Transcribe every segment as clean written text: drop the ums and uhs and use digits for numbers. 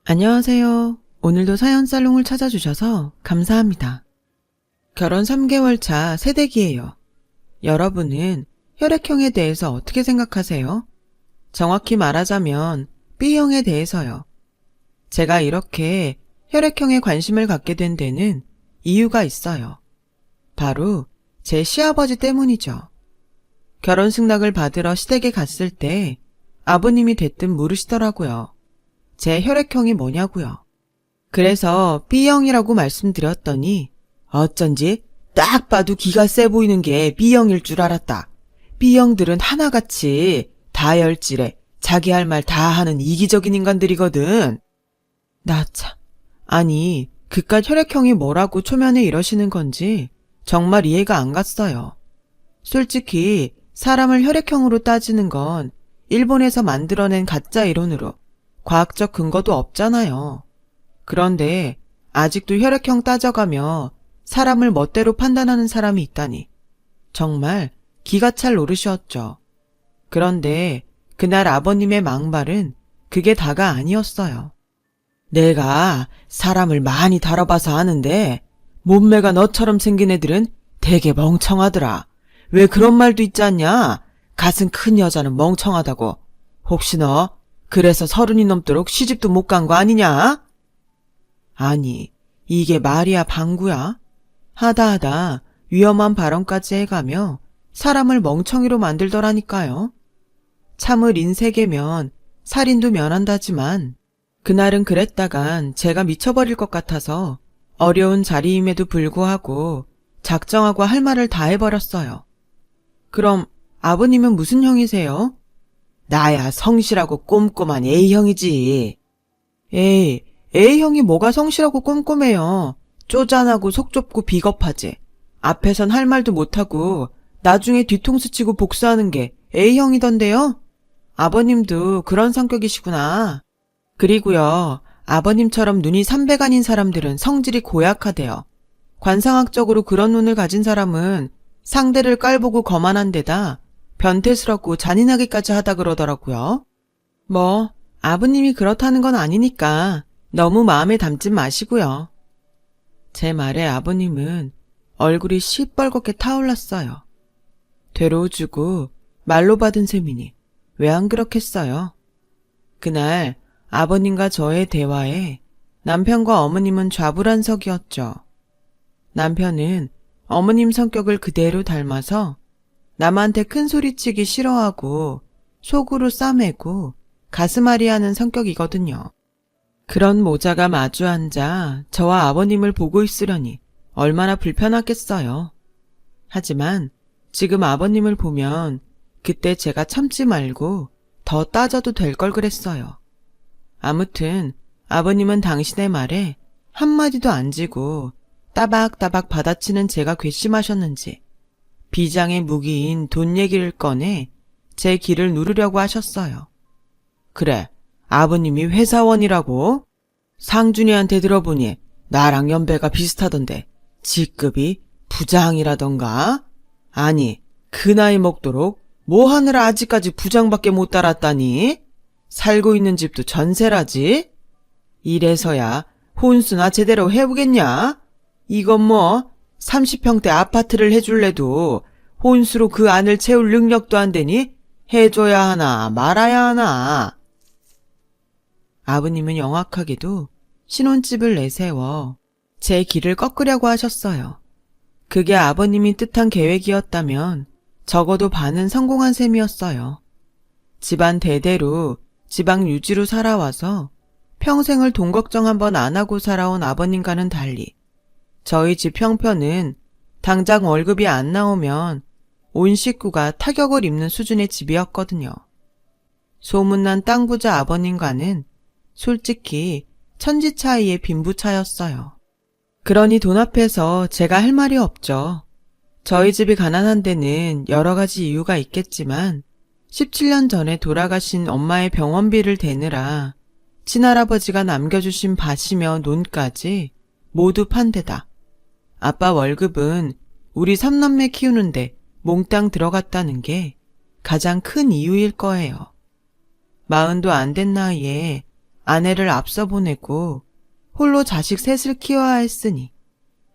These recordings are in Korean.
안녕하세요. 오늘도 사연살롱을 찾아주셔서 감사합니다. 결혼 3개월 차 새댁이에요. 여러분은 혈액형에 대해서 어떻게 생각하세요? 정확히 말하자면 B형에 대해서요. 제가 이렇게 혈액형에 관심을 갖게 된 데는 이유가 있어요. 바로 제 시아버지 때문이죠. 결혼 승낙을 받으러 시댁에 갔을 때 아버님이 대뜸 물으시더라고요. 제 혈액형이 뭐냐고요. 그래서 B형이라고 말씀드렸더니 어쩐지 딱 봐도 기가 세 보이는 게 B형일 줄 알았다. B형들은 하나같이 다혈질에 자기 할 말 다 하는 이기적인 인간들이거든. 나 참. 아니, 그깟 혈액형이 뭐라고 초면에 이러시는 건지 정말 이해가 안 갔어요. 솔직히 사람을 혈액형으로 따지는 건 일본에서 만들어낸 가짜 이론으로 과학적 근거도 없잖아요. 그런데 아직도 혈액형 따져가며 사람을 멋대로 판단하는 사람이 있다니 정말 기가 찰 노릇이었죠. 그런데 그날 아버님의 막말은 그게 다가 아니었어요. 내가 사람을 많이 다뤄봐서 아는데 몸매가 너처럼 생긴 애들은 되게 멍청하더라. 왜 그런 말도 있지 않냐? 가슴 큰 여자는 멍청하다고. 혹시 너 그래서 30이 넘도록 시집도 못 간 거 아니냐? 아니, 이게 말이야 방구야? 하다하다 위험한 발언까지 해가며 사람을 멍청이로 만들더라니까요. 참을 인색이면 살인도 면한다지만 그날은 그랬다간 제가 미쳐버릴 것 같아서 어려운 자리임에도 불구하고 작정하고 할 말을 다 해버렸어요. 그럼 아버님은 무슨 형이세요? 나야 성실하고 꼼꼼한 A형이지. 에이, A형이 뭐가 성실하고 꼼꼼해요. 쪼잔하고 속 좁고 비겁하지. 앞에선 할 말도 못하고 나중에 뒤통수 치고 복수하는 게 A형이던데요? 아버님도 그런 성격이시구나. 그리고요, 아버님처럼 눈이 300안인 사람들은 성질이 고약하대요. 관상학적으로 그런 눈을 가진 사람은 상대를 깔보고 거만한 데다 변태스럽고 잔인하기까지 하다 그러더라고요. 뭐 아버님이 그렇다는 건 아니니까 너무 마음에 담지 마시고요. 제 말에 아버님은 얼굴이 시뻘겋게 타올랐어요. 되로주고 말로 받은 셈이니 왜 안 그렇겠어요? 그날 아버님과 저의 대화에 남편과 어머님은 좌불안석이었죠. 남편은 어머님 성격을 그대로 닮아서 남한테 큰 소리치기 싫어하고 속으로 싸매고 가슴앓이하는 성격이거든요. 그런 모자가 마주 앉아 저와 아버님을 보고 있으려니 얼마나 불편하겠어요. 하지만 지금 아버님을 보면 그때 제가 참지 말고 더 따져도 될 걸 그랬어요. 아무튼 아버님은 당신의 말에 한마디도 안 지고 따박따박 받아치는 제가 괘씸하셨는지 비장의 무기인 돈 얘기를 꺼내 제 귀를 누르려고 하셨어요. 그래, 아버님이 회사원이라고? 상준이한테 들어보니 나랑 연배가 비슷하던데 직급이 부장이라던가? 아니, 그 나이 먹도록 뭐 하느라 아직까지 부장밖에 못 달았다니? 살고 있는 집도 전세라지? 이래서야 혼수나 제대로 해보겠냐? 이건 뭐 30평대 아파트를 해줄래도 혼수로 그 안을 채울 능력도 안 되니 해줘야 하나 말아야 하나. 아버님은 영악하게도 신혼집을 내세워 제 길을 꺾으려고 하셨어요. 그게 아버님이 뜻한 계획이었다면 적어도 반은 성공한 셈이었어요. 집안 대대로 지방 유지로 살아와서 평생을 돈 걱정 한번 안 하고 살아온 아버님과는 달리 저희 집 형편은 당장 월급이 안 나오면 온 식구가 타격을 입는 수준의 집이었거든요. 소문난 땅 부자 아버님과는 솔직히 천지 차이의 빈부차였어요. 그러니 돈 앞에서 제가 할 말이 없죠. 저희 집이 가난한 데는 여러 가지 이유가 있겠지만 17년 전에 돌아가신 엄마의 병원비를 대느라 친할아버지가 남겨주신 밭이며 논까지 모두 판 데다 아빠 월급은 우리 3남매 키우는데 몽땅 들어갔다는 게 가장 큰 이유일 거예요. 40도 안 된 나이에 아내를 앞서 보내고 홀로 자식 셋을 키워야 했으니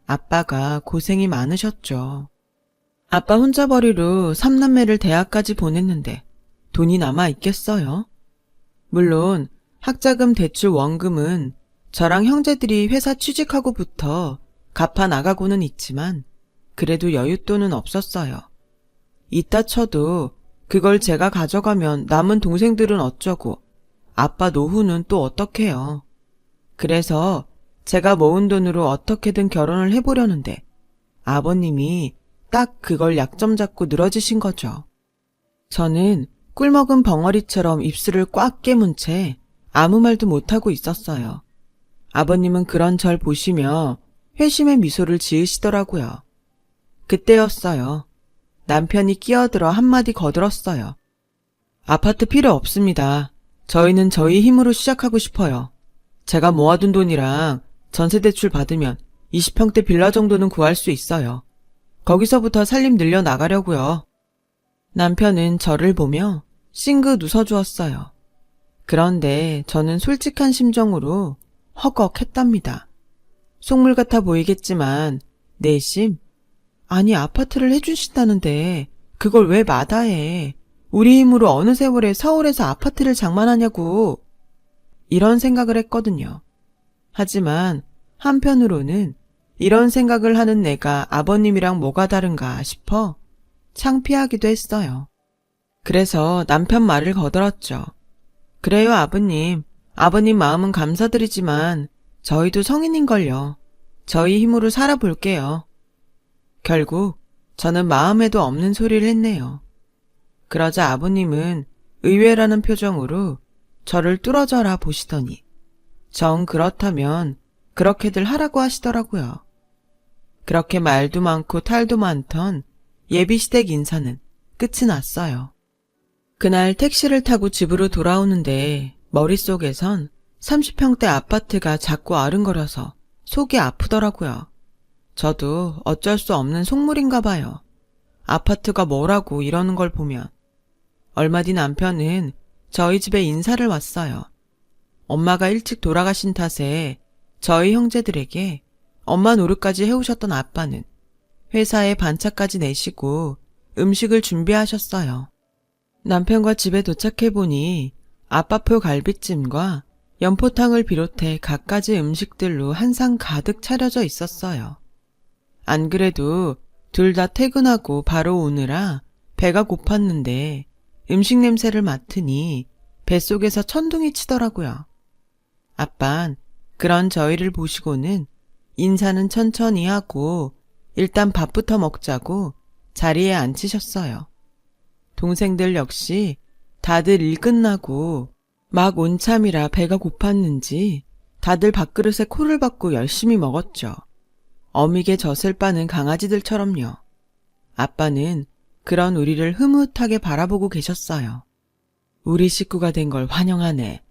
아빠가 고생이 많으셨죠. 아빠 혼자벌이로 3남매를 대학까지 보냈는데 돈이 남아 있겠어요? 물론 학자금 대출 원금은 저랑 형제들이 회사 취직하고부터 갚아 나가고는 있지만 그래도 여윳돈은 없었어요. 이따 쳐도 그걸 제가 가져가면 남은 동생들은 어쩌고 아빠 노후는 또 어떡해요. 그래서 제가 모은 돈으로 어떻게든 결혼을 해보려는데 아버님이 딱 그걸 약점 잡고 늘어지신 거죠. 저는 꿀먹은 벙어리처럼 입술을 꽉 깨문 채 아무 말도 못하고 있었어요. 아버님은 그런 절 보시며 회심의 미소를 지으시더라고요. 그때였어요. 남편이 끼어들어 한마디 거들었어요. 아파트 필요 없습니다. 저희는 저희 힘으로 시작하고 싶어요. 제가 모아둔 돈이랑 전세대출 받으면 20평대 빌라 정도는 구할 수 있어요. 거기서부터 살림 늘려나가려고요. 남편은 저를 보며 싱긋 웃어주었어요. 그런데 저는 솔직한 심정으로 허걱했답니다. 속물 같아 보이겠지만 내심 아니 아파트를 해주신다는데 그걸 왜 마다해. 우리 힘으로 어느 세월에 서울에서 아파트를 장만하냐고. 이런 생각을 했거든요. 하지만 한편으로는 이런 생각을 하는 내가 아버님이랑 뭐가 다른가 싶어 창피하기도 했어요. 그래서 남편 말을 거들었죠. 그래요 아버님. 아버님 마음은 감사드리지만 저희도 성인인걸요. 저희 힘으로 살아볼게요. 결국 저는 마음에도 없는 소리를 했네요. 그러자 아버님은 의외라는 표정으로 저를 뚫어져라 보시더니 정 그렇다면 그렇게들 하라고 하시더라고요. 그렇게 말도 많고 탈도 많던 예비시댁 인사는 끝이 났어요. 그날 택시를 타고 집으로 돌아오는데 머릿속에선 30평대 아파트가 자꾸 아른거려서 속이 아프더라고요. 저도 어쩔 수 없는 속물인가 봐요. 아파트가 뭐라고 이러는 걸 보면. 얼마 뒤 남편은 저희 집에 인사를 왔어요. 엄마가 일찍 돌아가신 탓에 저희 형제들에게 엄마 노릇까지 해오셨던 아빠는 회사에 반차까지 내시고 음식을 준비하셨어요. 남편과 집에 도착해보니 아빠표 갈비찜과 연포탕을 비롯해 갖가지 음식들로 한상 가득 차려져 있었어요. 안 그래도 둘 다 퇴근하고 바로 오느라 배가 고팠는데 음식 냄새를 맡으니 뱃속에서 천둥이 치더라고요. 아빤 그런 저희를 보시고는 인사는 천천히 하고 일단 밥부터 먹자고 자리에 앉히셨어요. 동생들 역시 다들 일 끝나고 막 온참이라 배가 고팠는지 다들 밥그릇에 코를 박고 열심히 먹었죠. 어미게 젖을 빠는 강아지들처럼요. 아빠는 그런 우리를 흐뭇하게 바라보고 계셨어요. 우리 식구가 된 걸 환영하네.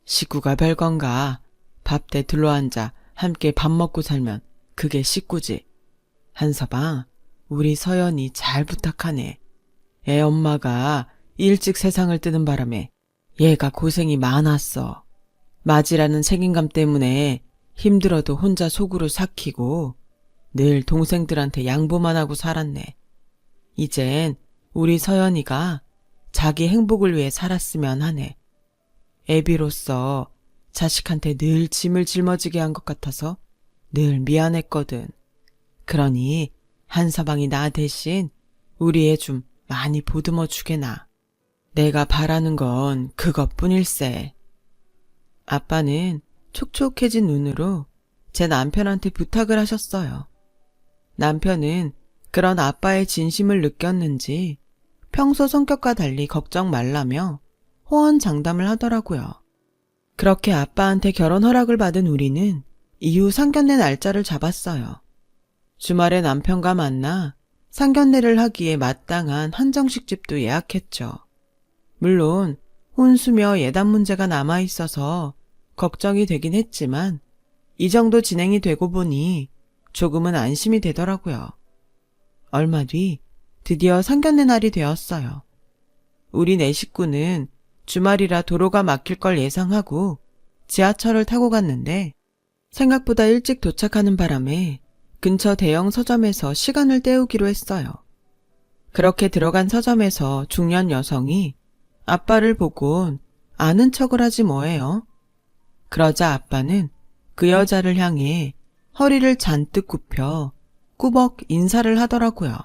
식구가 별건가. 밥대 둘러앉아 함께 밥 먹고 살면 그게 식구지. 한서방, 우리 서연이 잘 부탁하네. 애 엄마가 일찍 세상을 뜨는 바람에 얘가 고생이 많았어. 맞이라는 책임감 때문에 힘들어도 혼자 속으로 삭히고 늘 동생들한테 양보만 하고 살았네. 이젠 우리 서연이가 자기 행복을 위해 살았으면 하네. 애비로서 자식한테 늘 짐을 짊어지게 한 것 같아서 늘 미안했거든. 그러니 한서방이 나 대신 우리 애 좀 많이 보듬어 주게나. 내가 바라는 건 그것뿐일세. 아빠는 촉촉해진 눈으로 제 남편한테 부탁을 하셨어요. 남편은 그런 아빠의 진심을 느꼈는지 평소 성격과 달리 걱정 말라며 호언장담을 하더라고요. 그렇게 아빠한테 결혼 허락을 받은 우리는 이후 상견례 날짜를 잡았어요. 주말에 남편과 만나 상견례를 하기에 마땅한 한정식 집도 예약했죠. 물론 혼수며 예단 문제가 남아있어서 걱정이 되긴 했지만 이 정도 진행이 되고 보니 조금은 안심이 되더라고요. 얼마 뒤 드디어 상견례 날이 되었어요. 우리 네 식구는 주말이라 도로가 막힐 걸 예상하고 지하철을 타고 갔는데 생각보다 일찍 도착하는 바람에 근처 대형 서점에서 시간을 때우기로 했어요. 그렇게 들어간 서점에서 중년 여성이 아빠를 보곤 아는 척을 하지 뭐예요. 그러자 아빠는 그 여자를 향해 허리를 잔뜩 굽혀 꾸벅 인사를 하더라고요.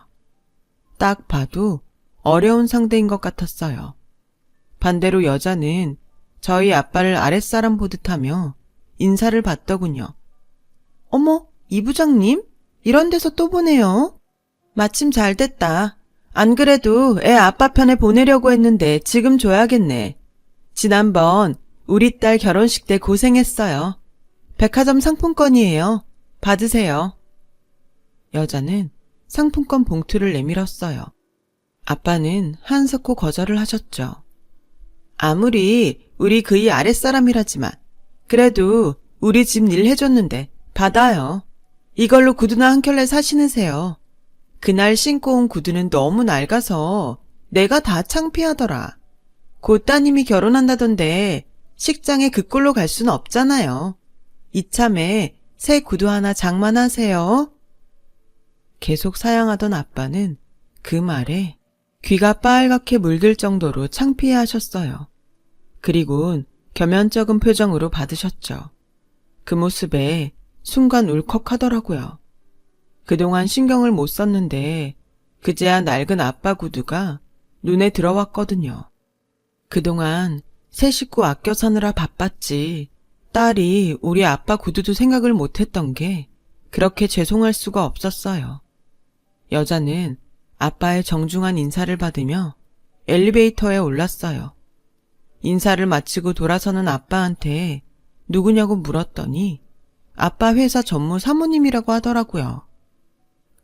딱 봐도 어려운 상대인 것 같았어요. 반대로 여자는 저희 아빠를 아랫사람 보듯 하며 인사를 받더군요. 어머, 이 부장님? 이런 데서 또 보네요. 마침 잘 됐다. 안 그래도 애 아빠 편에 보내려고 했는데 지금 줘야겠네. 지난번 우리 딸 결혼식 때 고생했어요. 백화점 상품권이에요. 받으세요. 여자는 상품권 봉투를 내밀었어요. 아빠는 한스코 거절을 하셨죠. 아무리 우리 그이 아랫사람이라지만 그래도 우리 집 일 해줬는데 받아요. 이걸로 구두나 한 켤레 사신으세요. 그날 신고 온 구두는 너무 낡아서 내가 다 창피하더라. 고 따님이 결혼한다던데 식장에 그 꼴로 갈 수는 없잖아요. 이참에 새 구두 하나 장만하세요. 계속 사양하던 아빠는 그 말에 귀가 빨갛게 물들 정도로 창피해하셨어요. 그리곤 겸연쩍은 표정으로 받으셨죠. 그 모습에 순간 울컥하더라고요. 그동안 신경을 못 썼는데 그제야 낡은 아빠 구두가 눈에 들어왔거든요. 그동안 새 식구 아껴 사느라 바빴지 딸이 우리 아빠 구두도 생각을 못했던 게 그렇게 죄송할 수가 없었어요. 여자는 아빠의 정중한 인사를 받으며 엘리베이터에 올랐어요. 인사를 마치고 돌아서는 아빠한테 누구냐고 물었더니 아빠 회사 전무 사모님이라고 하더라고요.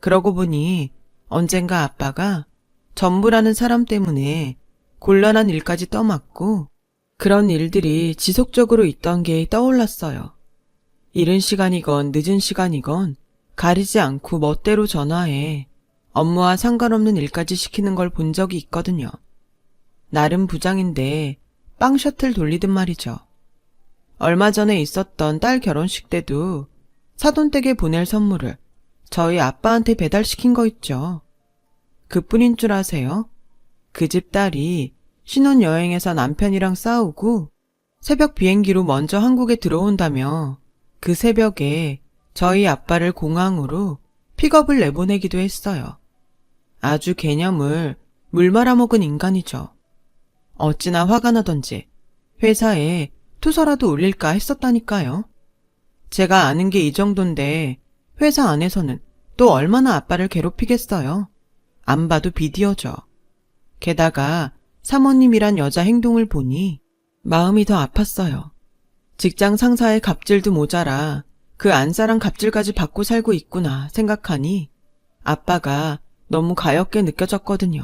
그러고 보니 언젠가 아빠가 전무라는 사람 때문에 곤란한 일까지 떠맡고 그런 일들이 지속적으로 있던 게 떠올랐어요. 이른 시간이건 늦은 시간이건 가리지 않고 멋대로 전화해 업무와 상관없는 일까지 시키는 걸 본 적이 있거든요. 나름 부장인데 빵 셔틀 돌리듯 말이죠. 얼마 전에 있었던 딸 결혼식 때도 사돈댁에 보낼 선물을 저희 아빠한테 배달시킨 거 있죠. 그뿐인 줄 아세요? 그 집 딸이 신혼여행에서 남편이랑 싸우고 새벽 비행기로 먼저 한국에 들어온다며 그 새벽에 저희 아빠를 공항으로 픽업을 내보내기도 했어요. 아주 개념을 물 말아먹은 인간이죠. 어찌나 화가 나던지 회사에 투서라도 올릴까 했었다니까요. 제가 아는 게 이 정도인데 회사 안에서는 또 얼마나 아빠를 괴롭히겠어요. 안 봐도 비디오죠. 게다가 사모님이란 여자 행동을 보니 마음이 더 아팠어요. 직장 상사의 갑질도 모자라 그 안사랑 갑질까지 받고 살고 있구나 생각하니 아빠가 너무 가엾게 느껴졌거든요.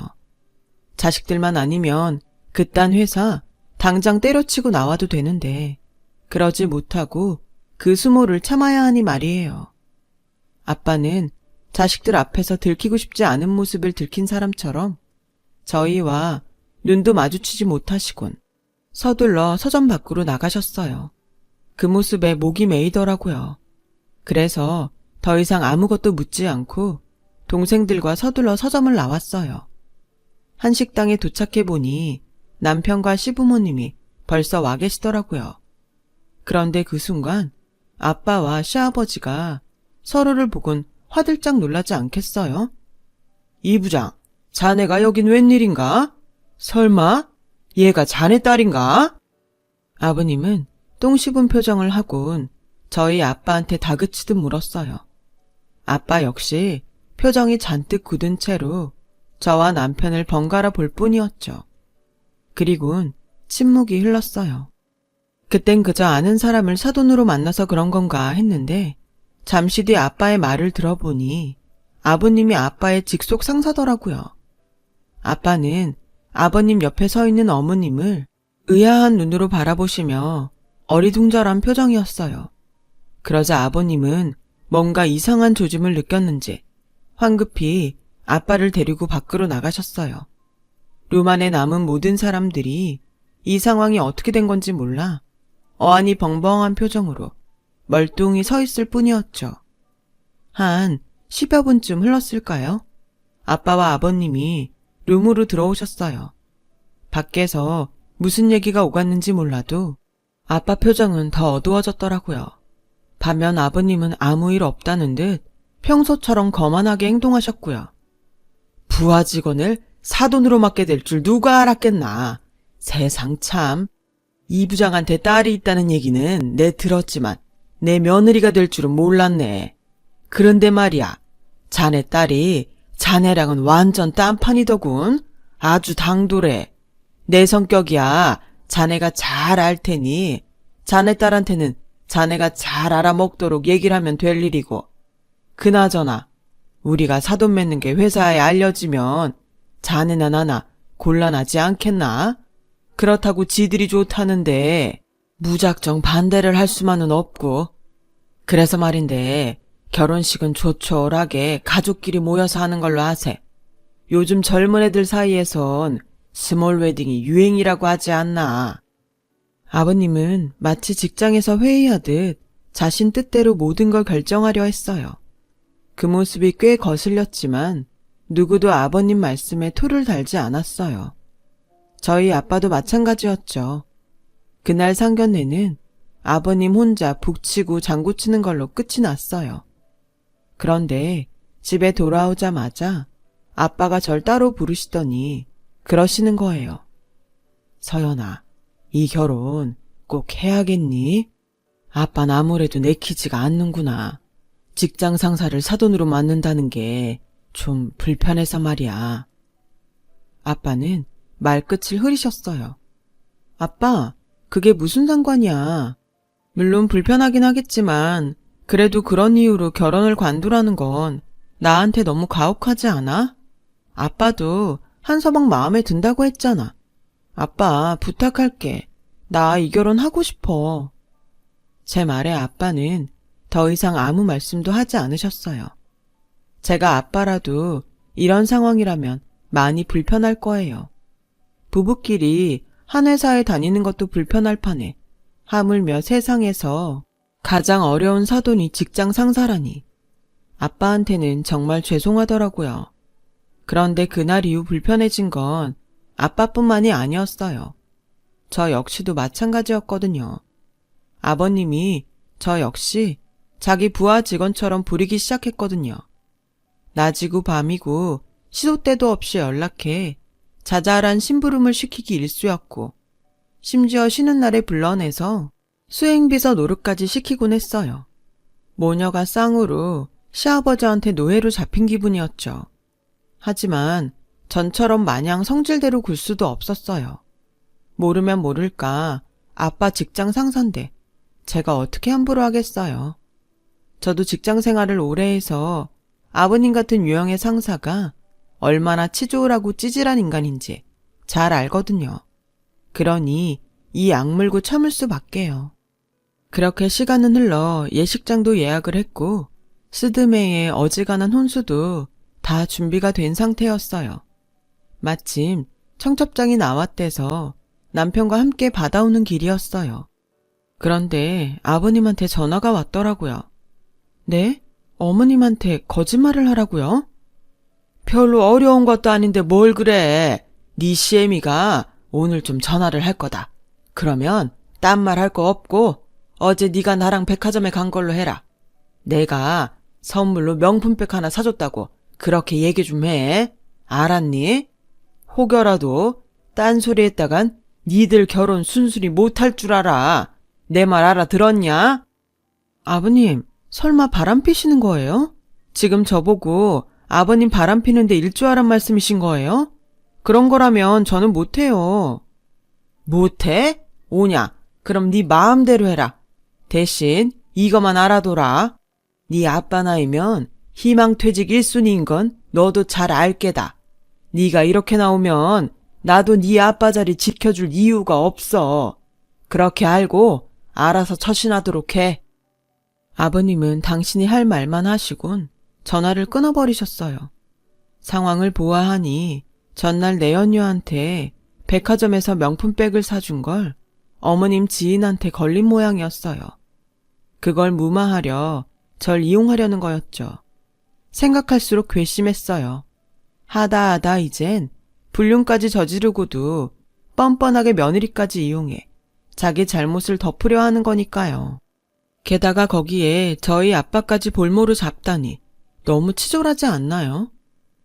자식들만 아니면 그딴 회사 당장 때려치고 나와도 되는데 그러지 못하고 그 수모를 참아야 하니 말이에요. 아빠는 자식들 앞에서 들키고 싶지 않은 모습을 들킨 사람처럼 저희와 눈도 마주치지 못하시곤 서둘러 서점 밖으로 나가셨어요. 그 모습에 목이 메이더라고요. 그래서 더 이상 아무것도 묻지 않고 동생들과 서둘러 서점을 나왔어요. 한식당에 도착해보니 남편과 시부모님이 벌써 와 계시더라고요. 그런데 그 순간 아빠와 시아버지가 서로를 보곤 화들짝 놀라지 않겠어요? 이 부장, 자네가 여긴 웬일인가? 설마 얘가 자네 딸인가? 아버님은 똥 씹은 표정을 하곤 저희 아빠한테 다그치듯 물었어요. 아빠 역시 표정이 잔뜩 굳은 채로 저와 남편을 번갈아 볼 뿐이었죠. 그리곤 침묵이 흘렀어요. 그땐 그저 아는 사람을 사돈으로 만나서 그런 건가 했는데 잠시 뒤 아빠의 말을 들어보니 아버님이 아빠의 직속 상사더라고요. 아빠는 아버님 옆에 서 있는 어머님을 의아한 눈으로 바라보시며 어리둥절한 표정이었어요. 그러자 아버님은 뭔가 이상한 조짐을 느꼈는지 황급히 아빠를 데리고 밖으로 나가셨어요. 룸 안에 남은 모든 사람들이 이 상황이 어떻게 된 건지 몰라 어안이 벙벙한 표정으로 멀뚱히 서 있을 뿐이었죠. 한 10여 분쯤 흘렀을까요? 아빠와 아버님이 룸으로 들어오셨어요. 밖에서 무슨 얘기가 오갔는지 몰라도 아빠 표정은 더 어두워졌더라고요. 반면 아버님은 아무 일 없다는 듯 평소처럼 거만하게 행동하셨고요. 부하 직원을 사돈으로 맡게 될 줄 누가 알았겠나. 세상 참. 이 부장한테 딸이 있다는 얘기는 내 들었지만 내 며느리가 될 줄은 몰랐네. 그런데 말이야, 자네 딸이 자네랑은 완전 딴판이더군. 아주 당돌해. 내 성격이야 자네가 잘 알 테니 자네 딸한테는 자네가 잘 알아먹도록 얘기를 하면 될 일이고. 그나저나 우리가 사돈 맺는 게 회사에 알려지면 자네나 나나 곤란하지 않겠나? 그렇다고 지들이 좋다는데 무작정 반대를 할 수만은 없고. 그래서 말인데 결혼식은 조촐하게 가족끼리 모여서 하는 걸로 하세. 요즘 젊은 애들 사이에선 스몰 웨딩이 유행이라고 하지 않나. 아버님은 마치 직장에서 회의하듯 자신 뜻대로 모든 걸 결정하려 했어요. 그 모습이 꽤 거슬렸지만 누구도 아버님 말씀에 토를 달지 않았어요. 저희 아빠도 마찬가지였죠. 그날 상견례는 아버님 혼자 북치고 장구치는 걸로 끝이 났어요. 그런데 집에 돌아오자마자 아빠가 절 따로 부르시더니 그러시는 거예요. 서연아, 이 결혼 꼭 해야겠니? 아빠는 아무래도 내키지가 않는구나. 직장 상사를 사돈으로 맡는다는 게 좀 불편해서 말이야. 아빠는 말끝을 흐리셨어요. 아빠, 그게 무슨 상관이야. 물론 불편하긴 하겠지만 그래도 그런 이유로 결혼을 관두라는 건 나한테 너무 가혹하지 않아? 아빠도 한서방 마음에 든다고 했잖아. 아빠, 부탁할게. 나 이 결혼 하고 싶어. 제 말에 아빠는 더 이상 아무 말씀도 하지 않으셨어요. 제가 아빠라도 이런 상황이라면 많이 불편할 거예요. 부부끼리 한 회사에 다니는 것도 불편할 판에 하물며 세상에서 가장 어려운 사돈이 직장 상사라니. 아빠한테는 정말 죄송하더라고요. 그런데 그날 이후 불편해진 건 아빠뿐만이 아니었어요. 저 역시도 마찬가지였거든요. 아버님이 저 역시 자기 부하 직원처럼 부리기 시작했거든요. 낮이고 밤이고 시도 때도 없이 연락해 자잘한 심부름을 시키기 일쑤였고, 심지어 쉬는 날에 불러내서 수행비서 노릇까지 시키곤 했어요. 모녀가 쌍으로 시아버지한테 노예로 잡힌 기분이었죠. 하지만 전처럼 마냥 성질대로 굴 수도 없었어요. 모르면 모를까 아빠 직장 상사인데 제가 어떻게 함부로 하겠어요. 저도 직장 생활을 오래 해서 아버님 같은 유형의 상사가 얼마나 치졸하고 찌질한 인간인지 잘 알거든요. 그러니 이 악물고 참을 수밖에요. 그렇게 시간은 흘러 예식장도 예약을 했고 스드메의 어지간한 혼수도 다 준비가 된 상태였어요. 마침 청첩장이 나왔대서 남편과 함께 받아오는 길이었어요. 그런데 아버님한테 전화가 왔더라고요. 네? 어머님한테 거짓말을 하라고요? 별로 어려운 것도 아닌데 뭘 그래. 네 시애미가 오늘 좀 전화를 할 거다. 그러면 딴 말 할 거 없고 어제 네가 나랑 백화점에 간 걸로 해라. 내가 선물로 명품백 하나 사줬다고 그렇게 얘기 좀 해. 알았니? 혹여라도 딴소리 했다간 니들 결혼 순순히 못할 줄 알아. 내 말 알아들었냐? 아버님, 설마 바람 피시는 거예요? 지금 저보고 아버님 바람 피는데 일조하란 말씀이신 거예요? 그런 거라면 저는 못해요. 못해? 오냐? 그럼 네 마음대로 해라. 대신 이거만 알아둬라. 네 아빠 나이면 희망퇴직 1순위인 건 너도 잘 알게다. 네가 이렇게 나오면 나도 네 아빠 자리 지켜줄 이유가 없어. 그렇게 알고 알아서 처신하도록 해. 아버님은 당신이 할 말만 하시곤 전화를 끊어버리셨어요. 상황을 보아하니 전날 내연녀한테 백화점에서 명품백을 사준 걸 어머님 지인한테 걸린 모양이었어요. 그걸 무마하려 절 이용하려는 거였죠. 생각할수록 괘씸했어요. 하다 이젠 불륜까지 저지르고도 뻔뻔하게 며느리까지 이용해 자기 잘못을 덮으려 하는 거니까요. 게다가 거기에 저희 아빠까지 볼모로 잡다니 너무 치졸하지 않나요?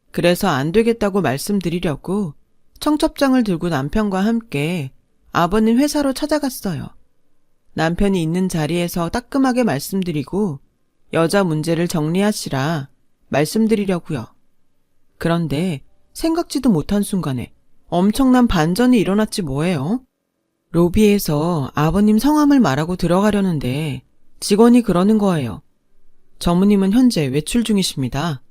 그래서 안 되겠다고 말씀드리려고 청첩장을 들고 남편과 함께 아버님 회사로 찾아갔어요. 남편이 있는 자리에서 따끔하게 말씀드리고 여자 문제를 정리하시라 말씀드리려고요. 그런데 생각지도 못한 순간에 엄청난 반전이 일어났지 뭐예요? 로비에서 아버님 성함을 말하고 들어가려는데 직원이 그러는 거예요. 전무님은 현재 외출 중이십니다.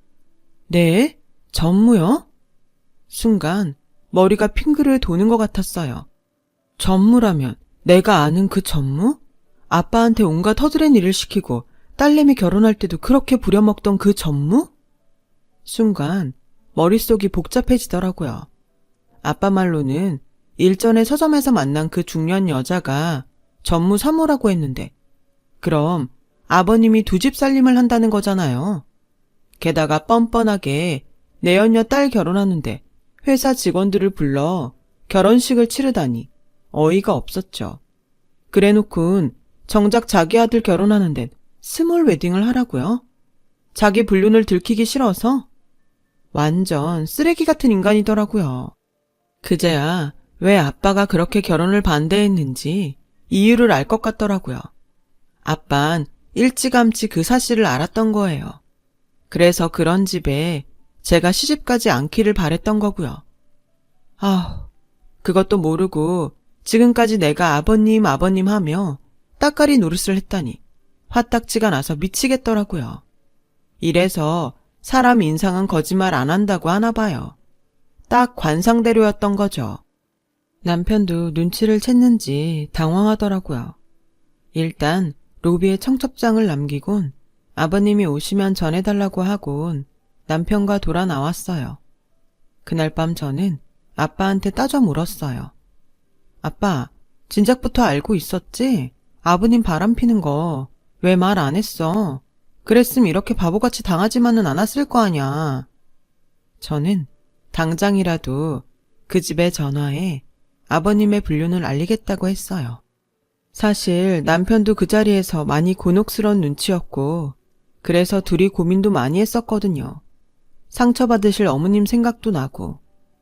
네? 전무요? 순간 머리가 핑그르 도는 것 같았어요. 전무라면 내가 아는 그 전무? 아빠한테 온갖 허드렛 일을 시키고 딸내미 결혼할 때도 그렇게 부려먹던 그 전무? 순간 머릿속이 복잡해지더라고요. 아빠 말로는 일전에 서점에서 만난 그 중년 여자가 전무 3호라고 했는데 그럼 아버님이 두 집 살림을 한다는 거잖아요. 게다가 뻔뻔하게 내연녀 딸 결혼하는데 회사 직원들을 불러 결혼식을 치르다니 어이가 없었죠. 그래놓곤 정작 자기 아들 결혼하는 데는 스몰 웨딩을 하라고요? 자기 불륜을 들키기 싫어서? 완전 쓰레기 같은 인간이더라고요. 그제야 왜 아빠가 그렇게 결혼을 반대했는지 이유를 알 것 같더라고요. 아빤 일찌감치 그 사실을 알았던 거예요. 그래서 그런 집에 제가 시집가지 않기를 바랬던 거고요. 아우, 그것도 모르고 지금까지 내가 아버님 하며 따까리 노릇을 했다니 화딱지가 나서 미치겠더라고요. 이래서 사람 인상은 거짓말 안 한다고 하나 봐요. 딱 관상대로였던 거죠. 남편도 눈치를 챘는지 당황하더라고요. 일단 로비에 청첩장을 남기곤 아버님이 오시면 전해달라고 하곤 남편과 돌아 나왔어요. 그날 밤 저는 아빠한테 따져 물었어요. 아빠, 진작부터 알고 있었지? 아버님 바람피는 거 왜 말 안 했어? 그랬으면 이렇게 바보같이 당하지만은 않았을 거 아냐. 저는 당장이라도 그 집에 전화해 아버님의 불륜을 알리겠다고 했어요. 사실 남편도 그 자리에서 많이 곤혹스러운 눈치였고 그래서 둘이 고민도 많이 했었거든요. 상처받으실 어머님 생각도 나고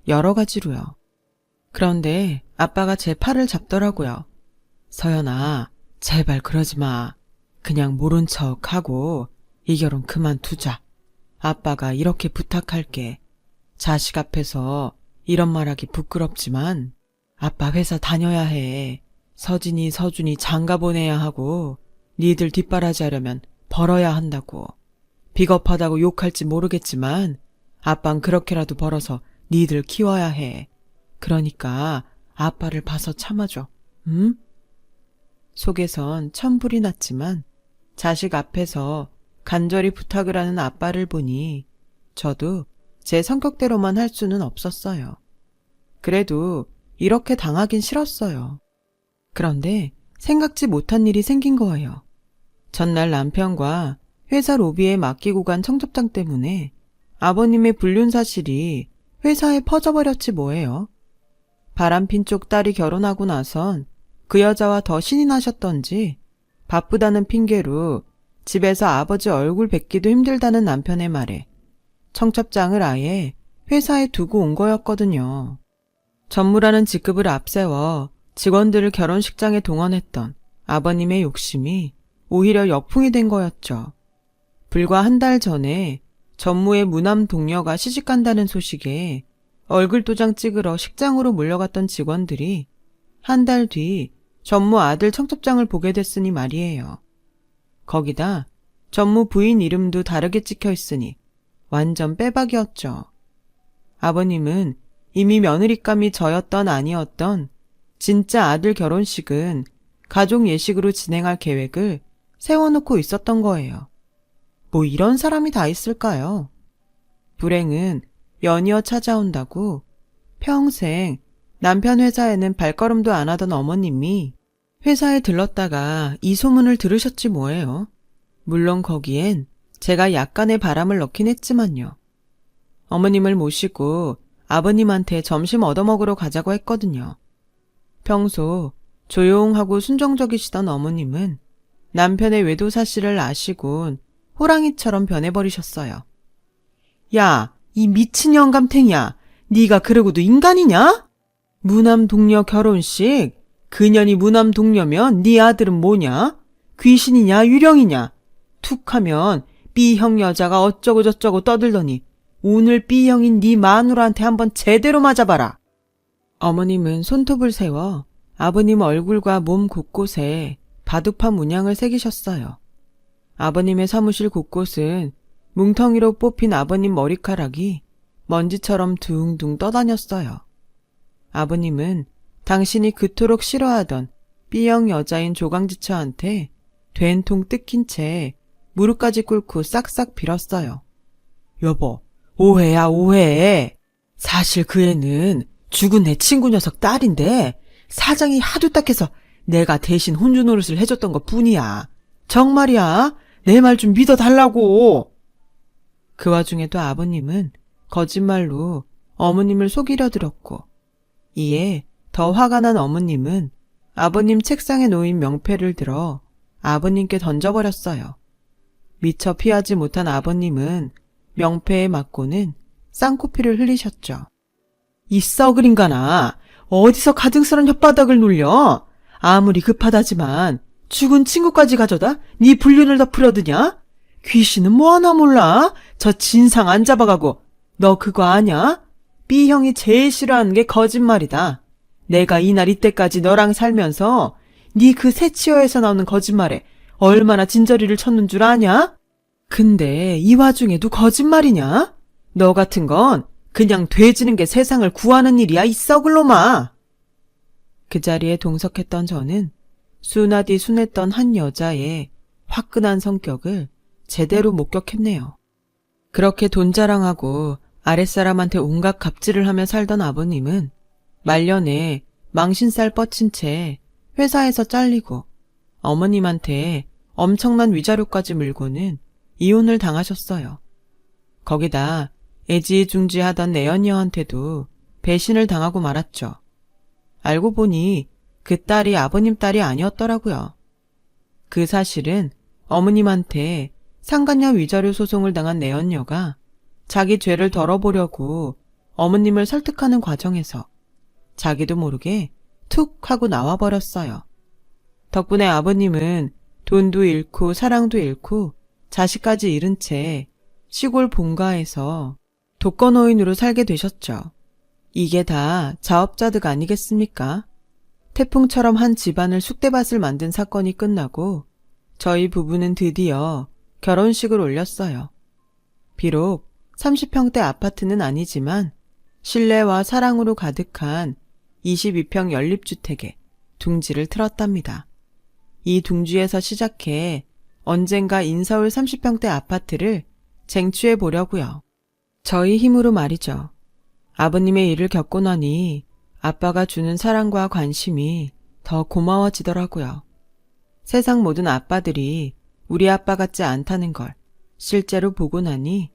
여러 가지로요. 그런데 아빠가 제 팔을 잡더라고요. 서연아, 제발 그러지 마. 그냥 모른 척하고 이 결혼 그만두자. 아빠가 이렇게 부탁할게. 자식 앞에서 이런 말하기 부끄럽지만 아빠 회사 다녀야 해. 서진이, 서준이 장가 보내야 하고 니들 뒷바라지 하려면 벌어야 한다고. 비겁하다고 욕할지 모르겠지만 아빤 그렇게라도 벌어서 니들 키워야 해. 그러니까 아빠를 봐서 참아줘. 응? 속에선 천불이 났지만 자식 앞에서 간절히 부탁을 하는 아빠를 보니 저도 제 성격대로만 할 수는 없었어요. 그래도 이렇게 당하긴 싫었어요. 그런데 생각지 못한 일이 생긴 거예요. 전날 남편과 회사 로비에 맡기고 간 청첩장 때문에 아버님의 불륜 사실이 회사에 퍼져버렸지 뭐예요. 바람핀 쪽 딸이 결혼하고 나선 그 여자와 더 신이 나셨던지 바쁘다는 핑계로 집에서 아버지 얼굴 뵙기도 힘들다는 남편의 말에 청첩장을 아예 회사에 두고 온 거였거든요. 전무라는 직급을 앞세워 직원들을 결혼식장에 동원했던 아버님의 욕심이 오히려 역풍이 된 거였죠. 불과 한 달 전에 전무의 무남 동료가 시집간다는 소식에 얼굴 도장 찍으러 식장으로 몰려갔던 직원들이 한 달 뒤 전무 아들 청첩장을 보게 됐으니 말이에요. 거기다 전무 부인 이름도 다르게 찍혀 있으니 완전 빼박이었죠. 아버님은 이미 며느리감이 저였던 아니었던 진짜 아들 결혼식은 가족 예식으로 진행할 계획을 세워놓고 있었던 거예요. 뭐 이런 사람이 다 있을까요? 불행은 연이어 찾아온다고 평생 남편 회사에는 발걸음도 안 하던 어머님이 회사에 들렀다가 이 소문을 들으셨지 뭐예요. 물론 거기엔 제가 약간의 바람을 넣긴 했지만요. 어머님을 모시고 아버님한테 점심 얻어먹으러 가자고 했거든요. 평소 조용하고 순정적이시던 어머님은 남편의 외도 사실을 아시곤 호랑이처럼 변해버리셨어요. 야, 이 미친 영감탱이야. 네가 그러고도 인간이냐? 무남 동료 결혼식? 그년이 무남 동료면 네 아들은 뭐냐? 귀신이냐 유령이냐? 툭하면 B형 여자가 어쩌고 저쩌고 떠들더니 오늘 B형인 네 마누라한테 한번 제대로 맞아봐라. 어머님은 손톱을 세워 아버님 얼굴과 몸 곳곳에 바둑판 문양을 새기셨어요. 아버님의 사무실 곳곳은 뭉텅이로 뽑힌 아버님 머리카락이 먼지처럼 둥둥 떠다녔어요. 아버님은 당신이 그토록 싫어하던 B형 여자인 조강지처한테 된통 뜯긴 채 무릎까지 꿇고 싹싹 빌었어요. 여보, 오해야 오해. 사실 그 애는 죽은 내 친구 녀석 딸인데 사정이 하도 딱해서 내가 대신 혼주 노릇을 해줬던 것 뿐이야. 정말이야. 내 말 좀 믿어달라고. 그 와중에도 아버님은 거짓말로 어머님을 속이려 들었고, 이에 더 화가 난 어머님은 아버님 책상에 놓인 명패를 들어 아버님께 던져버렸어요. 미처 피하지 못한 아버님은 명패에 맞고는 쌍코피를 흘리셨죠. 이 썩을 인간아, 어디서 가증스런 혓바닥을 놀려? 아무리 급하다지만 죽은 친구까지 가져다 네 불륜을 덮으려드냐? 귀신은 뭐 하나 몰라? 저 진상 안 잡아가고. 너 그거 아냐? B형이 제일 싫어하는 게 거짓말이다. 내가 이날 이때까지 너랑 살면서 네 그 새치어에서 나오는 거짓말에 얼마나 진저리를 쳤는 줄 아냐? 근데 이 와중에도 거짓말이냐? 너 같은 건 그냥 돼지는 게 세상을 구하는 일이야, 이 썩을 놈아. 그 자리에 동석했던 저는 순하디 순했던 한 여자의 화끈한 성격을 제대로 목격했네요. 그렇게 돈 자랑하고 아랫사람한테 온갖 갑질을 하며 살던 아버님은 말년에 망신살 뻗친 채 회사에서 잘리고 어머님한테 엄청난 위자료까지 물고는 이혼을 당하셨어요. 거기다 애지중지하던 내연녀한테도 배신을 당하고 말았죠. 알고 보니 그 딸이 아버님 딸이 아니었더라고요. 그 사실은 어머님한테 상간녀 위자료 소송을 당한 내연녀가 자기 죄를 덜어보려고 어머님을 설득하는 과정에서 자기도 모르게 툭 하고 나와버렸어요. 덕분에 아버님은 돈도 잃고 사랑도 잃고 자식까지 잃은 채 시골 본가에서 독거노인으로 살게 되셨죠. 이게 다 자업자득 아니겠습니까? 태풍처럼 한 집안을 쑥대밭을 만든 사건이 끝나고 저희 부부는 드디어 결혼식을 올렸어요. 비록 30평대 아파트는 아니지만 신뢰와 사랑으로 가득한 22평 연립주택에 둥지를 틀었답니다. 이 둥지에서 시작해 언젠가 인서울 30평대 아파트를 쟁취해 보려고요. 저희 힘으로 말이죠. 아버님의 일을 겪고 나니 아빠가 주는 사랑과 관심이 더 고마워지더라고요. 세상 모든 아빠들이 우리 아빠 같지 않다는 걸 실제로 보고 나니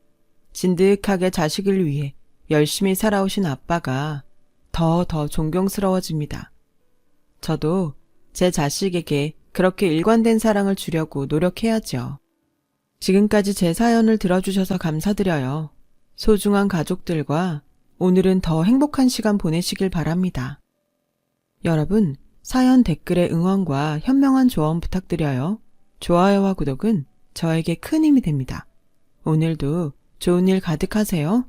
진득하게 자식을 위해 열심히 살아오신 아빠가 더 존경스러워집니다. 저도 제 자식에게 그렇게 일관된 사랑을 주려고 노력해야죠. 지금까지 제 사연을 들어주셔서 감사드려요. 소중한 가족들과 오늘은 더 행복한 시간 보내시길 바랍니다. 여러분, 사연 댓글에 응원과 현명한 조언 부탁드려요. 좋아요와 구독은 저에게 큰 힘이 됩니다. 오늘도 좋은 일 가득하세요.